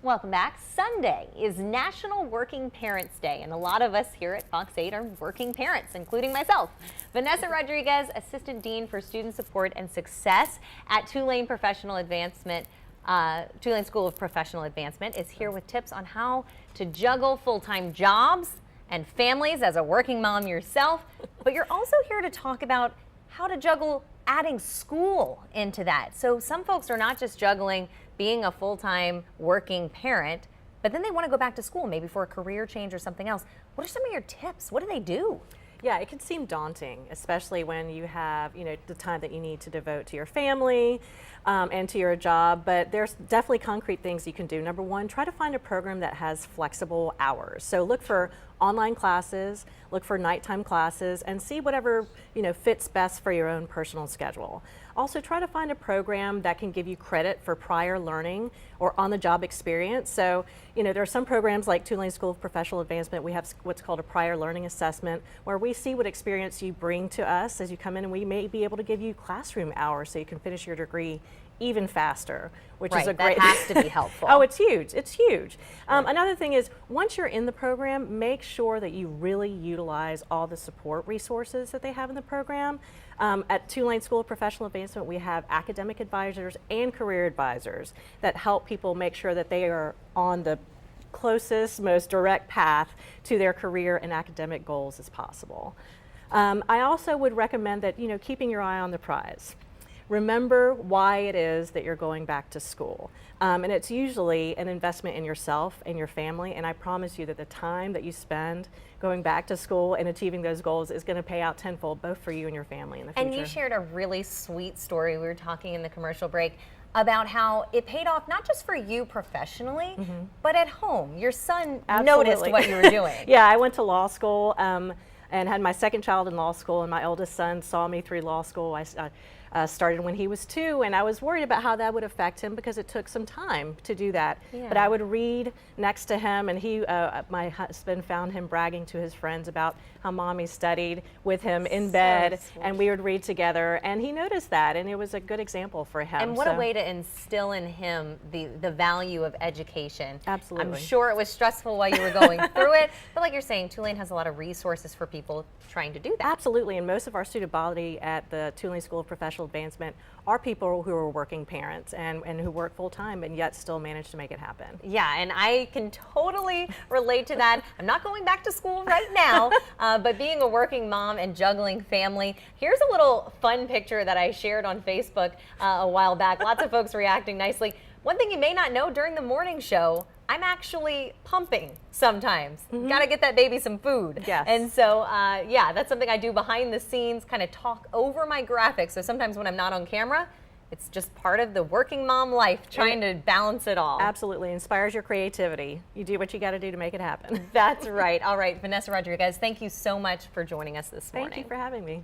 Welcome back. Sunday is National Working Parents Day, and a lot of us here at Fox 8 are working parents, including myself. VAnessa Rodriguez, Assistant Dean for Student Support and Success at Tulane School of Professional Advancement, is here with tips on how to juggle full-time jobs and families as a working mom yourself. But you're also here to talk about how to juggle adding school into that. So some folks are not just juggling being a full-time working parent, but then they want to go back to school, maybe for a career change or something else. What are some of your tips? What do they do? Yeah, it can seem daunting, especially when you have, the time that you need to devote to your family and to your job, but there's definitely concrete things you can do. Number one, try to find a program that has flexible hours. So look for online classes, look for nighttime classes, and see whatever, fits best for your own personal schedule. Also, try to find a program that can give you credit for prior learning or on-the-job experience. So, there are some programs like Tulane School of Professional Advancement. We have what's called a prior learning assessment, where we see what experience you bring to us as you come in, and we may be able to give you classroom hours so you can finish your degree even faster, which is a great. That has to be helpful. Oh, it's huge. It's huge. Another thing is, once you're in the program, make sure that you really utilize all the support resources that they have in the program. At Tulane School of Professional Advancement, we have academic advisors and career advisors that help people make sure that they are on the closest, most direct path to their career and academic goals as possible. I also would recommend that, keeping your eye on the prize. Remember why it is that you're going back to school. And it's usually an investment in yourself and your family, and I promise you that the time that you spend going back to school and achieving those goals is going to pay out tenfold, both for you and your family in the future. And you shared a really sweet story. We were talking in the commercial break about how it paid off not just for you professionally, but at home. Your son noticed what you were doing. Yeah, I went to law school and had my second child in law school, and my oldest son saw me through law school. I started when he was 2, and I was worried about how that would affect him because it took some time to do that. Yeah. But I would read next to him, and my husband found him bragging to his friends about how mommy studied with him in bed, and we would read together, and he noticed that, and it was a good example for him. And what a way to instill in him the value of education. Absolutely. I'm sure it was stressful while you were going through it, but like you're saying, Tulane has a lot of resources for people trying to do that. Absolutely, and most of our student body at the Tulane School of Professional Advancement are people who are working parents and who work full-time and yet still manage to make it happen. Yeah, and I can totally relate to that. I'm not going back to school right now, but being a working mom and juggling family, here's a little fun picture that I shared on Facebook a while back. Lots of folks reacting nicely. One thing you may not know, during the morning show, I'm actually pumping sometimes. Got to get that baby some food. Yes. And so, yeah, that's something I do behind the scenes, kind of talk over my graphics. So sometimes when I'm not on camera, it's just part of the working mom life, trying to balance it all. Absolutely. Inspires your creativity. You do what you got to do to make it happen. That's right. All right, VAnessa Rodriguez, thank you so much for joining us this morning. Thank you for having me.